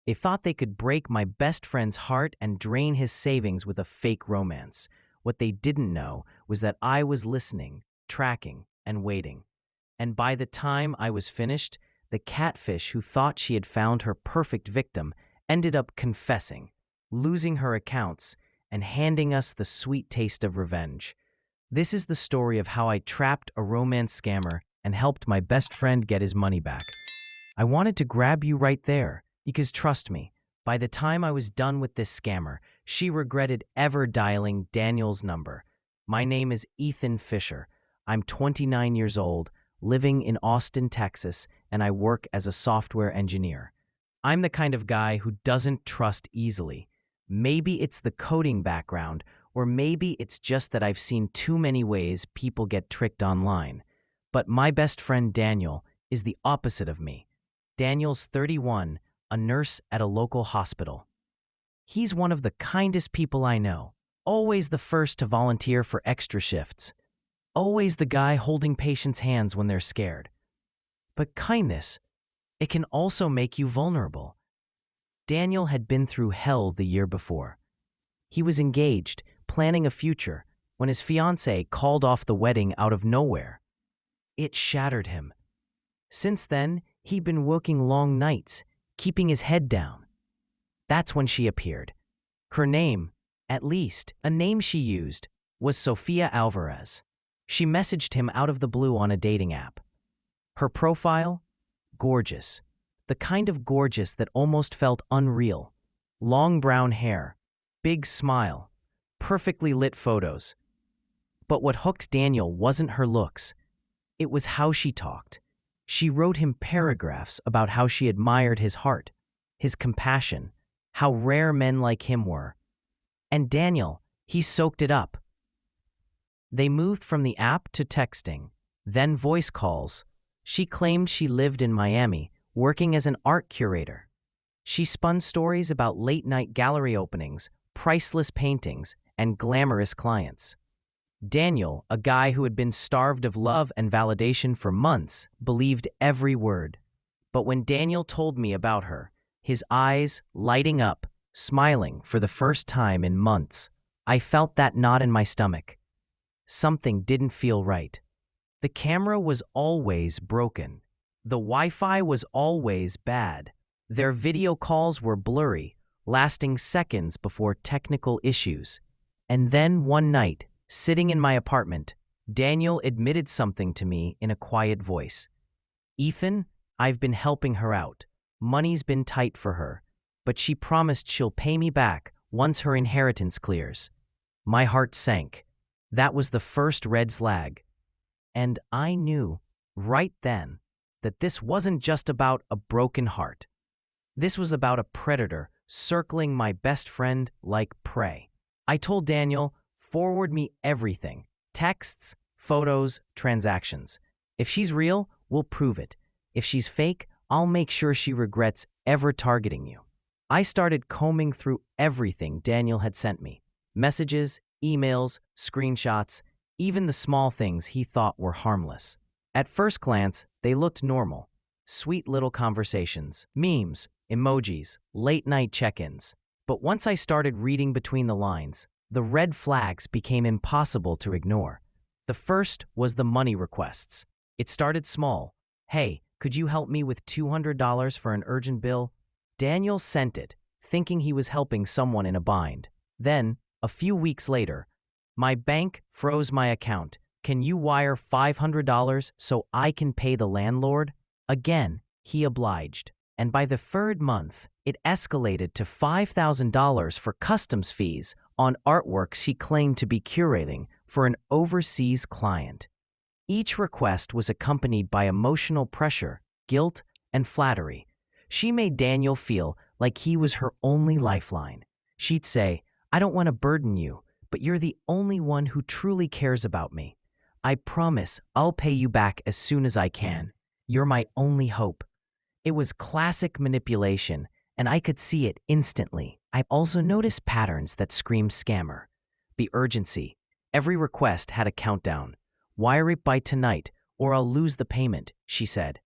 They thought they could break my best friend's heart and drain his savings with a fake romance. What they didn't know was that I was listening, tracking, and waiting. And by the time I was finished, the catfish who thought she had found her perfect victim ended up confessing, losing her accounts, and handing us the sweet taste of revenge. This is the story of how I trapped a romance scammer and helped my best friend get his money back. I wanted to grab you right there, because trust me, by the time I was done with this scammer, she regretted ever dialing Daniel's number. My name is Ethan Fisher. I'm 29 years old, living in Austin, Texas, and I work as a software engineer. I'm the kind of guy who doesn't trust easily. Maybe it's the coding background, or maybe it's just that I've seen too many ways people get tricked online. But my best friend Daniel is the opposite of me. Daniel's 31, a nurse at a local hospital. He's one of the kindest people I know, always the first to volunteer for extra shifts, always the guy holding patients' hands when they're scared. But kindness, it can also make you vulnerable. Daniel had been through hell the year before. He was engaged, planning a future, when his fiancée called off the wedding out of nowhere. It shattered him. Since then, he'd been working long nights, keeping his head down. That's when she appeared. Her name, at least a name she used, was Sofia Alvarez. She messaged him out of the blue on a dating app. Her profile? Gorgeous. The kind of gorgeous that almost felt unreal. Long brown hair, big smile, perfectly lit photos. But what hooked Daniel wasn't her looks. It was how she talked. She wrote him paragraphs about how she admired his heart, his compassion, how rare men like him were. And Daniel, he soaked it up. They moved from the app to texting, then voice calls. She claimed she lived in Miami, working as an art curator. She spun stories about late-night gallery openings, priceless paintings, and glamorous clients. Daniel, a guy who had been starved of love and validation for months, believed every word. But when Daniel told me about her, his eyes lighting up, smiling for the first time in months, I felt that knot in my stomach. Something didn't feel right. The camera was always broken. The Wi-Fi was always bad. Their video calls were blurry, lasting seconds before technical issues. And then one night, sitting in my apartment, Daniel admitted something to me in a quiet voice. "Ethan, I've been helping her out. Money's been tight for her, but she promised she'll pay me back once her inheritance clears." My heart sank. That was the first red flag. And I knew, right then, that this wasn't just about a broken heart. This was about a predator circling my best friend like prey. I told Daniel, "Forward me everything. Texts, photos, transactions. If she's real, we'll prove it. If she's fake, I'll make sure she regrets ever targeting you." I started combing through everything Daniel had sent me. Messages, emails, screenshots, even the small things he thought were harmless. At first glance, they looked normal. Sweet little conversations, memes, emojis, late-night check-ins. But once I started reading between the lines, the red flags became impossible to ignore. The first was the money requests. It started small. "Hey, could you help me with $200 for an urgent bill?" Daniel sent it, thinking he was helping someone in a bind. Then, a few weeks later, "My bank froze my account. Can you wire $500 so I can pay the landlord?" Again, he obliged. And by the third month, it escalated to $5,000 for customs fees on artwork she claimed to be curating for an overseas client. Each request was accompanied by emotional pressure, guilt, and flattery. She made Daniel feel like he was her only lifeline. She'd say, "I don't want to burden you, but you're the only one who truly cares about me. I promise I'll pay you back as soon as I can. You're my only hope." It was classic manipulation, and I could see it instantly. I also noticed patterns that screamed scammer. The urgency. Every request had a countdown. "Wire it by tonight, or I'll lose the payment," she said.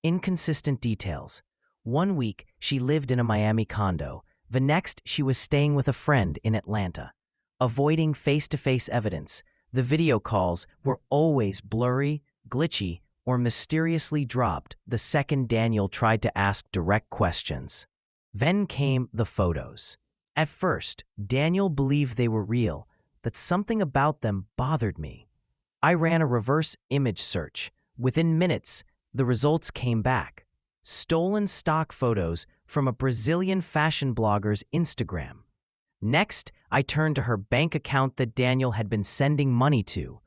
Inconsistent details. One week, she lived in a Miami condo. The next, she was staying with a friend in Atlanta. Avoiding face-to-face evidence, the video calls were always blurry, glitchy, or mysteriously dropped the second Daniel tried to ask direct questions. Then came the photos. At first, Daniel believed they were real, but something about them bothered me. I ran a reverse image search. Within minutes, the results came back. Stolen stock photos from a Brazilian fashion blogger's Instagram. Next, I turned to her bank account that Daniel had been sending money to.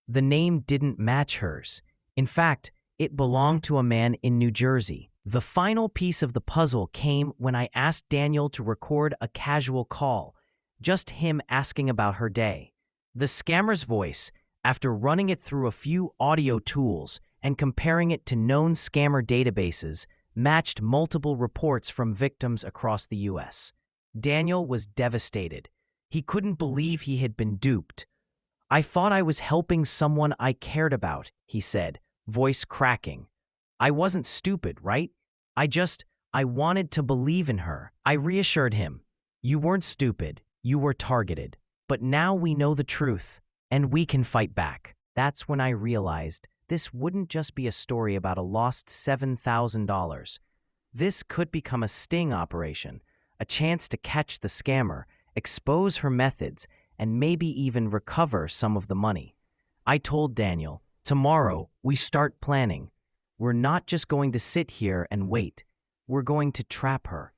The name didn't match hers. In fact, it belonged to a man in New Jersey. The final piece of the puzzle came when I asked Daniel to record a casual call, just him asking about her day. The scammer's voice, after running it through a few audio tools and comparing it to known scammer databases, matched multiple reports from victims across the U.S. Daniel was devastated. He couldn't believe he had been duped. "I thought I was helping someone I cared about," he said, voice cracking. "I wasn't stupid, right? I wanted to believe in her." I reassured him. "You weren't stupid. You were targeted. But now we know the truth, and we can fight back." That's when I realized this wouldn't just be a story about a lost $7,000. This could become a sting operation, a chance to catch the scammer, expose her methods, and maybe even recover some of the money. I told Daniel, "Tomorrow, we start planning. We're not just going to sit here and wait. We're going to trap her."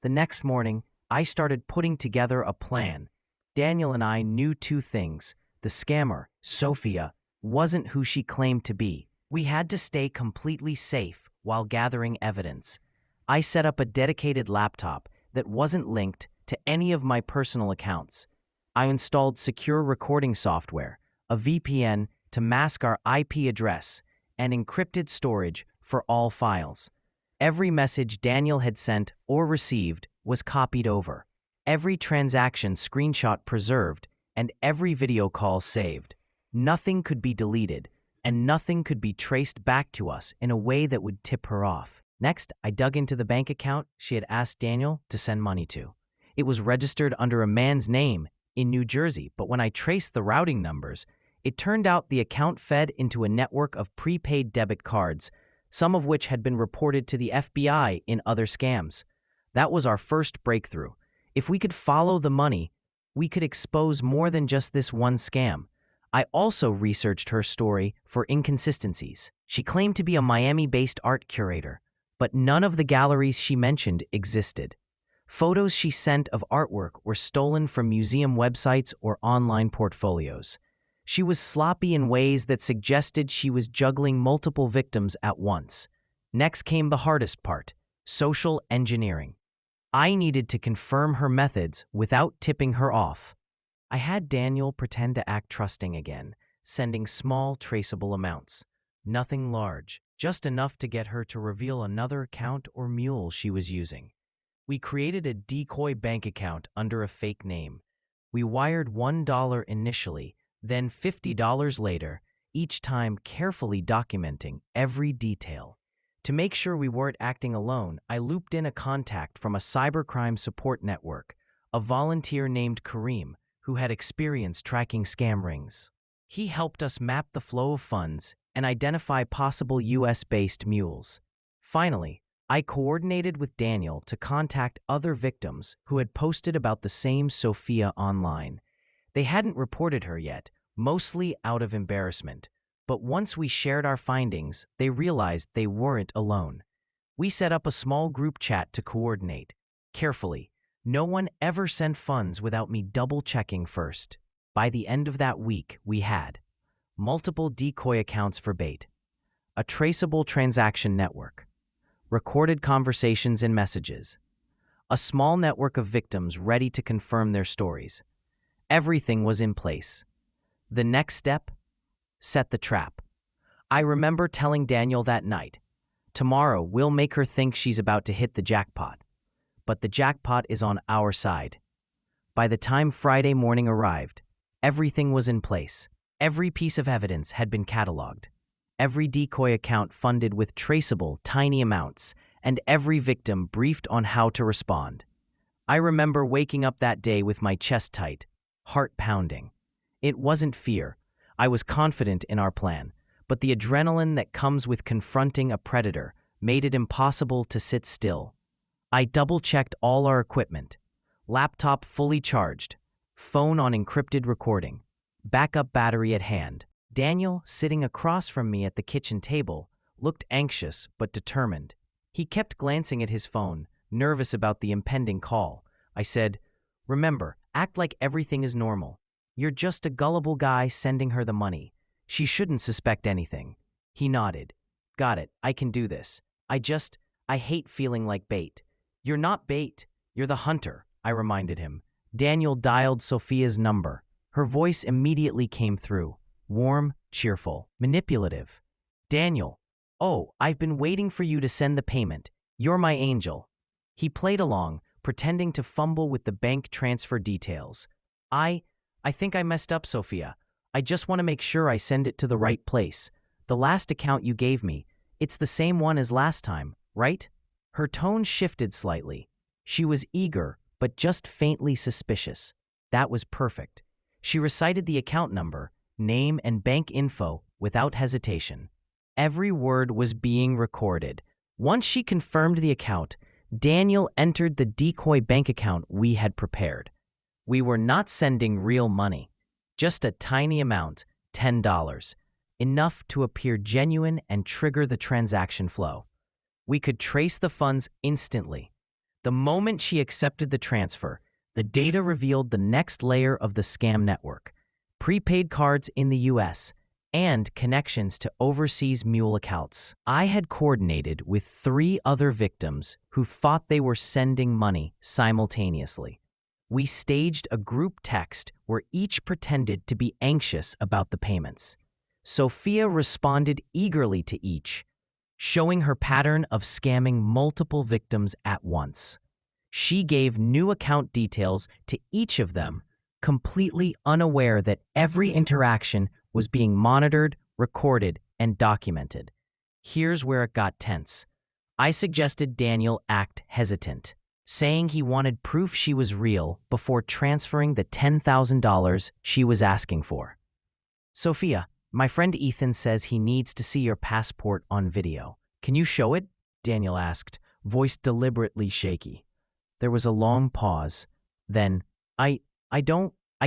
The next morning, I started putting together a plan. Daniel and I knew two things. The scammer, Sophia, wasn't who she claimed to be. We had to stay completely safe while gathering evidence. I set up a dedicated laptop that wasn't linked to any of my personal accounts. I installed secure recording software, a VPN to mask our IP address, and encrypted storage for all files. Every message Daniel had sent or received was copied over. Every transaction screenshot preserved, and every video call saved. Nothing could be deleted, and nothing could be traced back to us in a way that would tip her off. Next, I dug into the bank account she had asked Daniel to send money to. It was registered under a man's name in New Jersey, but when I traced the routing numbers, it turned out the account fed into a network of prepaid debit cards, some of which had been reported to the FBI in other scams. That was our first breakthrough. If we could follow the money, we could expose more than just this one scam. I also researched her story for inconsistencies. She claimed to be a Miami-based art curator, but none of the galleries she mentioned existed. Photos she sent of artwork were stolen from museum websites or online portfolios. She was sloppy in ways that suggested she was juggling multiple victims at once. Next came the hardest part: social engineering. I needed to confirm her methods without tipping her off. I had Daniel pretend to act trusting again, sending small, traceable amounts. Nothing large, just enough to get her to reveal another account or mule she was using. We created a decoy bank account under a fake name. We wired $1 initially, then $50 later, each time carefully documenting every detail. To make sure we weren't acting alone, I looped in a contact from a cybercrime support network, a volunteer named Kareem, who had experience tracking scam rings. He helped us map the flow of funds and identify possible US-based mules. Finally, I coordinated with Daniel to contact other victims who had posted about the same Sophia online. They hadn't reported her yet, mostly out of embarrassment. But once we shared our findings, they realized they weren't alone. We set up a small group chat to coordinate. Carefully, no one ever sent funds without me double-checking first. By the end of that week, we had multiple decoy accounts for bait, a traceable transaction network, recorded conversations and messages, a small network of victims ready to confirm their stories. Everything was in place. The next step? Set the trap. I remember telling Daniel that night, "Tomorrow we'll make her think she's about to hit the jackpot." But the jackpot is on our side. By the time Friday morning arrived, everything was in place. Every piece of evidence had been cataloged. Every decoy account funded with traceable, tiny amounts, and every victim briefed on how to respond. I remember waking up that day with my chest tight, heart pounding. It wasn't fear. I was confident in our plan, but the adrenaline that comes with confronting a predator made it impossible to sit still. I double-checked all our equipment. Laptop fully charged, phone on encrypted recording, backup battery at hand. Daniel, sitting across from me at the kitchen table, looked anxious but determined. He kept glancing at his phone, nervous about the impending call. I said, "Remember, act like everything is normal. You're just a gullible guy sending her the money. She shouldn't suspect anything." He nodded. "Got it, I can do this. I hate feeling like bait." "You're not bait. You're the hunter," I reminded him. Daniel dialed Sophia's number. Her voice immediately came through. Warm, cheerful, manipulative. "Daniel, oh, I've been waiting for you to send the payment. You're my angel." He played along, pretending to fumble with the bank transfer details. I think I messed up, Sophia. I just want to make sure I send it to the right place. The last account you gave me, it's the same one as last time, right?" Her tone shifted slightly. She was eager, but just faintly suspicious. That was perfect. She recited the account number, name, and bank info without hesitation. Every word was being recorded. Once she confirmed the account, Daniel entered the decoy bank account we had prepared. We were not sending real money, just a tiny amount, $10, enough to appear genuine and trigger the transaction flow. We could trace the funds instantly. The moment she accepted the transfer, the data revealed the next layer of the scam network: prepaid cards in the US and connections to overseas mule accounts. I had coordinated with 3 other victims who thought they were sending money simultaneously. We staged a group text where each pretended to be anxious about the payments. Sophia responded eagerly to each, showing her pattern of scamming multiple victims at once. She gave new account details to each of them, completely unaware that every interaction was being monitored, recorded, and documented. Here's where it got tense. I suggested Daniel act hesitant, saying he wanted proof she was real before transferring the $10,000 she was asking for. "Sophia, my friend Ethan says he needs to see your passport on video. Can you show it?" Daniel asked, voice deliberately shaky. There was a long pause. Then, I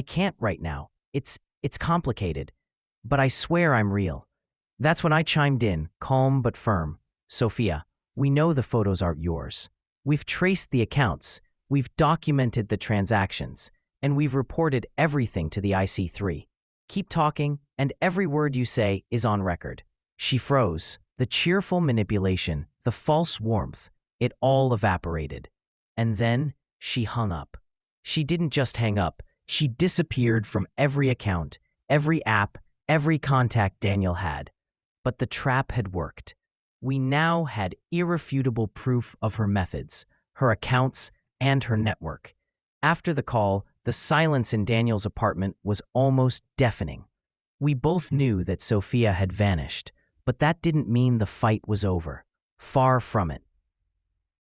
can't right now. It's complicated. But I swear I'm real." That's when I chimed in, calm but firm. "Sophia, we know the photos aren't yours. We've traced the accounts, we've documented the transactions, and we've reported everything to the IC3. Keep talking, and every word you say is on record." She froze. The cheerful manipulation, the false warmth, it all evaporated. And then she hung up. She didn't just hang up, she disappeared from every account, every app, every contact Daniel had. But the trap had worked. We now had irrefutable proof of her methods, her accounts, and her network. After the call, the silence in Daniel's apartment was almost deafening. We both knew that Sophia had vanished, but that didn't mean the fight was over. Far from it.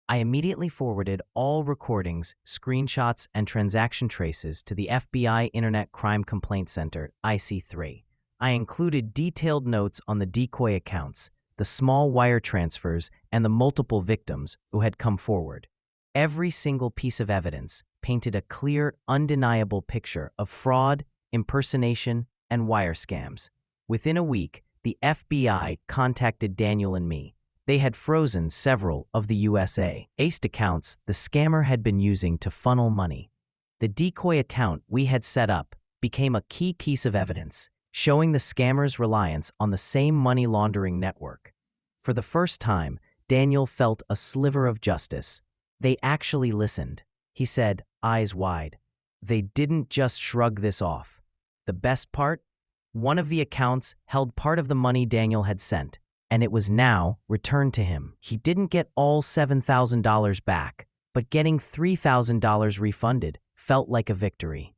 I immediately forwarded all recordings, screenshots, and transaction traces to the FBI Internet Crime Complaint Center, IC3. I included detailed notes on the decoy accounts, the small wire transfers, and the multiple victims who had come forward. Every single piece of evidence painted a clear, undeniable picture of fraud, impersonation, and wire scams. Within a week, the FBI contacted Daniel and me. They had frozen several of the USA-based accounts the scammer had been using to funnel money. The decoy account we had set up became a key piece of evidence, showing the scammer's reliance on the same money laundering network. For the first time, Daniel felt a sliver of justice. They actually listened, he said, eyes wide. They didn't just shrug this off. The best part? One of the accounts held part of the money Daniel had sent, and it was now returned to him. He didn't get all $7,000 back, but getting $3,000 refunded felt like a victory.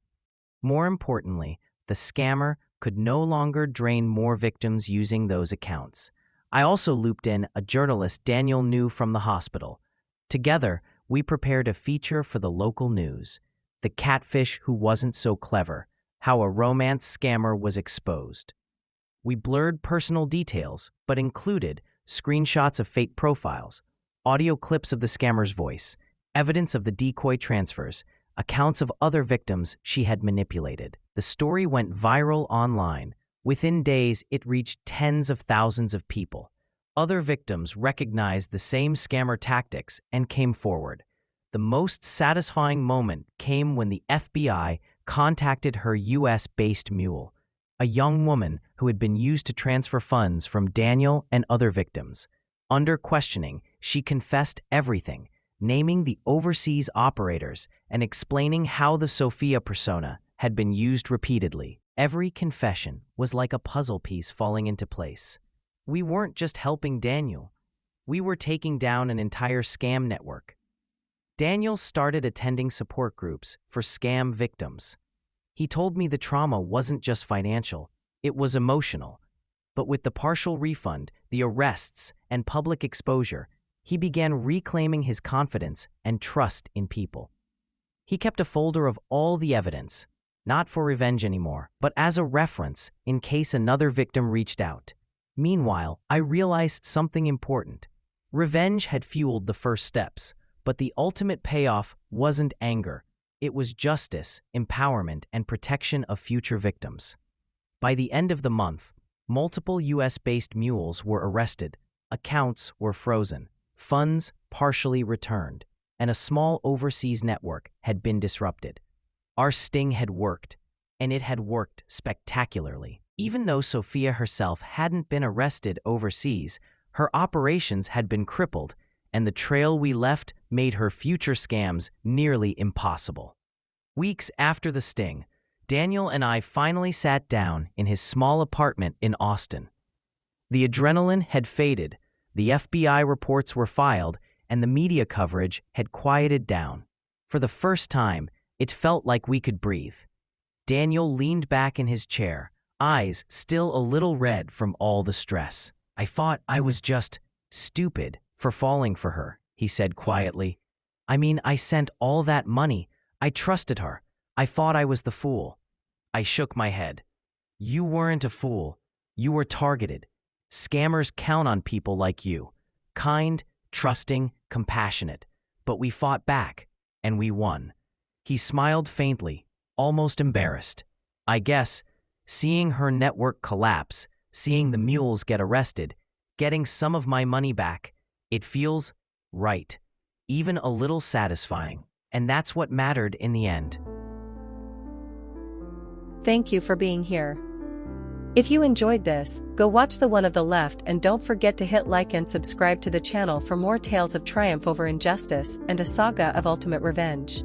More importantly, the scammer could no longer drain more victims using those accounts. I also looped in a journalist Daniel knew from the hospital. Together, we prepared a feature for the local news, The Catfish Who Wasn't So Clever, How a Romance Scammer Was Exposed. We blurred personal details, but included screenshots of fake profiles, audio clips of the scammer's voice, evidence of the decoy transfers, accounts of other victims she had manipulated. The story went viral online. Within days, it reached tens of thousands of people. Other victims recognized the same scammer tactics and came forward. The most satisfying moment came when the FBI contacted her US-based mule, a young woman who had been used to transfer funds from Daniel and other victims. Under questioning, she confessed everything, naming the overseas operators and explaining how the Sophia persona had been used repeatedly. Every confession was like a puzzle piece falling into place. We weren't just helping Daniel. We were taking down an entire scam network. Daniel started attending support groups for scam victims. He told me the trauma wasn't just financial, it was emotional. But with the partial refund, the arrests, and public exposure, he began reclaiming his confidence and trust in people. He kept a folder of all the evidence, not for revenge anymore, but as a reference in case another victim reached out. Meanwhile, I realized something important. Revenge had fueled the first steps, but the ultimate payoff wasn't anger. It was justice, empowerment, and protection of future victims. By the end of the month, multiple US-based mules were arrested, accounts were frozen, funds partially returned, and a small overseas network had been disrupted. Our sting had worked, and it had worked spectacularly. Even though Sophia herself hadn't been arrested overseas, her operations had been crippled, and the trail we left made her future scams nearly impossible. Weeks after the sting, Daniel and I finally sat down in his small apartment in Austin. The adrenaline had faded, the FBI reports were filed, and the media coverage had quieted down. For the first time, it felt like we could breathe. Daniel leaned back in his chair, eyes still a little red from all the stress. "I thought I was just stupid for falling for her," he said quietly. "I mean, I sent all that money. I trusted her. I thought I was the fool." I shook my head. "You weren't a fool. You were targeted. Scammers count on people like you. Kind, trusting, compassionate. But we fought back, and we won." He smiled faintly, almost embarrassed. "I guess, seeing her network collapse, seeing the mules get arrested, getting some of my money back, it feels right, even a little satisfying. And that's what mattered in the end." Thank you for being here. If you enjoyed this, go watch the one on the left and don't forget to hit like and subscribe to the channel for more tales of triumph over injustice and a saga of ultimate revenge.